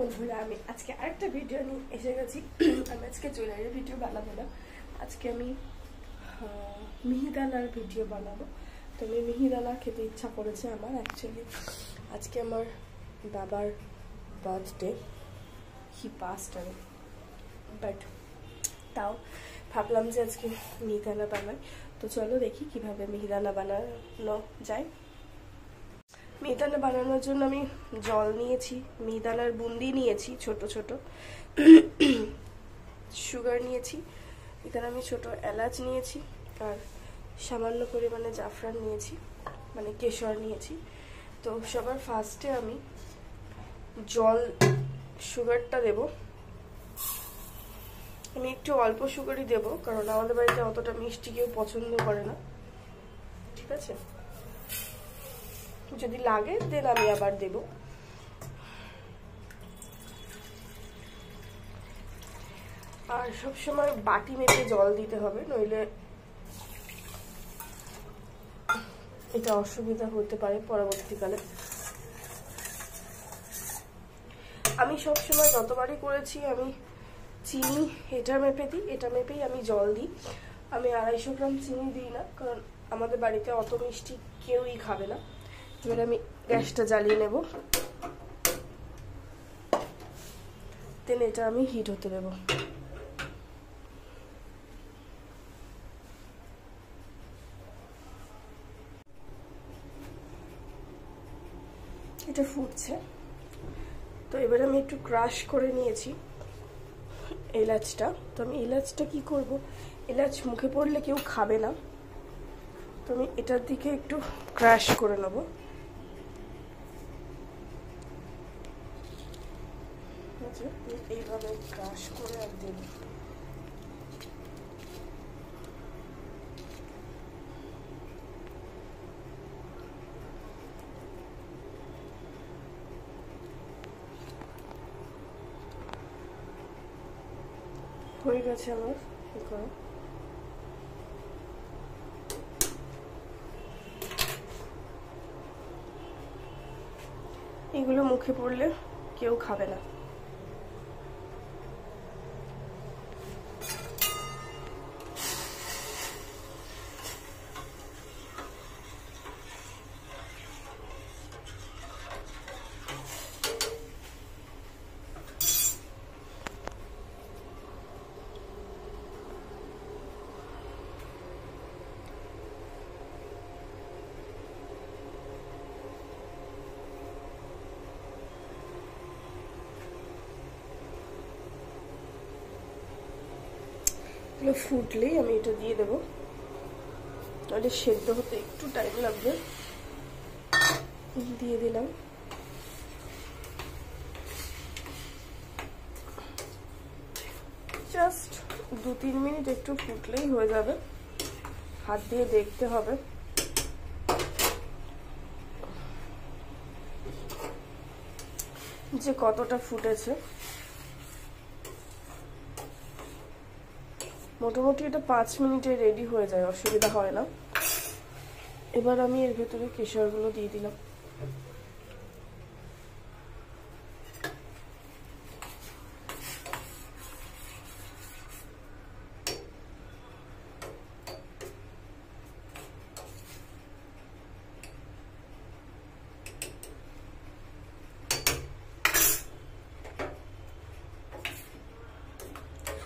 বন্ধুরা, আমি আজকে আরেকটা ভিডিও নিয়ে এসে গেছি। আমি আজকে জুয়েলারি ভিডিও বানাবো না, আজকে আমি মিহিদানার ভিডিও বানাবো। তো আমি মিহিদানা খেতে ইচ্ছা করেছে আমার। অ্যাকচুয়ালি আজকে আমার বাবার বার্থডে, হি পাস্ট আমি, বাট তাও ভাবলাম যে আজকে মিহিদানা বানাই। তো চলো দেখি কিভাবে মিহিদানা বানানো যায়। মিহিদানা বানানোর জন্য আমি জল নিয়েছি, মিহিদানার বুন্দি নিয়েছি ছোট ছোট, সুগার নিয়েছি, এখানে আমি ছোট এলাচ নিয়েছি, আর সামান্য পরিমাণে জাফরান নিয়েছি, মানে কেশর নিয়েছি। তো সবার ফার্স্টে আমি জল সুগারটা দেব। আমি একটু অল্প সুগারই দেব, কারণ আমাদের বাড়িতে অতটা মিষ্টি কেউ পছন্দ করে না, ঠিক আছে? যদি লাগে দেন আমি আবার দেব। আর সবসময় বাটি মেপে জল দিতে হবে, নইলে এটা অসুবিধা হতে পারে পরবর্তীকালে। আমি সবসময় যতবারই করেছি আমি চিনি এটা মেপে দিই, এটা মেপেই আমি জল দিই। আমি 250 গ্রাম চিনি দিই না, কারণ আমাদের বাড়িতে অত মিষ্টি কেউই খাবে না। এবার আমি গ্যাসটা জ্বালিয়ে নেব, দেন এটা আমি হিট হতে দেব। এটা ফুটছে, তো এবার আমি একটু ক্রাশ করে নিয়েছি এলাচটা। তো আমি এলাচটা কি করব, এলাচ মুখে পড়লে কেউ খাবে না, তো আমি এটার দিকে একটু ক্রাশ করে নেব। এইভাবে ক্রাশ করে আর দেব। হয়ে গেছে আমার। এগুলো মুখে পড়লে কেউ খাবে না। ফুটলেই আমি এটা দিয়ে দেবো, তাহলে সেদ্ধ হতে একটু টাইম লাগবে। দিয়ে দিলাম। জাস্ট 2-3 মিনিট একটু ফুটলেই হয়ে যাবে। হাত দিয়ে দেখতে হবে যে কতটা ফুটেছে। মোটামুটি এটা 5 মিনিটে রেডি হয়ে যায়, অসুবিধা হয় না। এবার আমি এর ভেতরে কেশরগুলো দিয়ে দিলাম।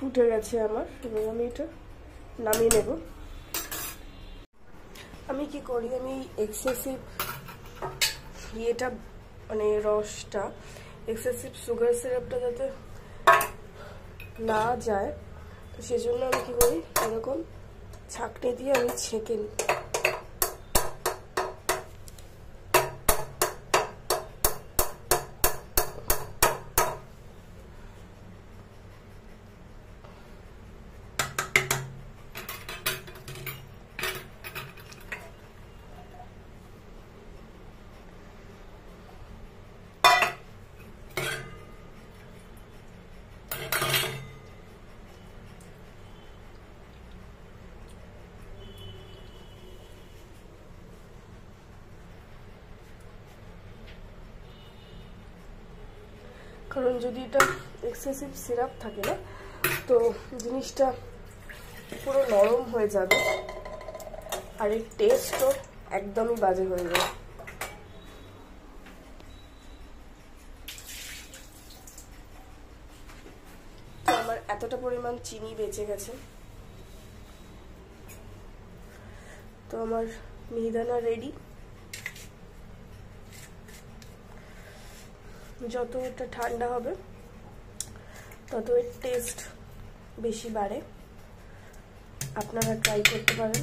ফুটে গেছে আমার, এবার আমি এটা নামিয়ে নেব। আমি কি করি, আমি এক্সেসিভ ইয়েটা মানে রসটা, এক্সেসিভ সুগার সিরাপটা যাতে না যায়, তো সেজন্য আমি কি করি, এরকম ছাঁকনি দিয়ে আমি ছেঁকে নিই। কারণ যদি এটা এক্সেসিভ সিরাপ থাকে না তো জিনিসটা পুরো নরম হয়ে যাবে আর এর টেস্টও একদমই বাজে হয়ে যাবে। তো আমার এতটা পরিমাণ চিনি বেঁচে গেছে। তো আমার মিহিদানা রেডি। যত এটা ঠান্ডা হবে তত এর টেস্ট বেশি বাড়ে। আপনারা ট্রাই করতে পারেন।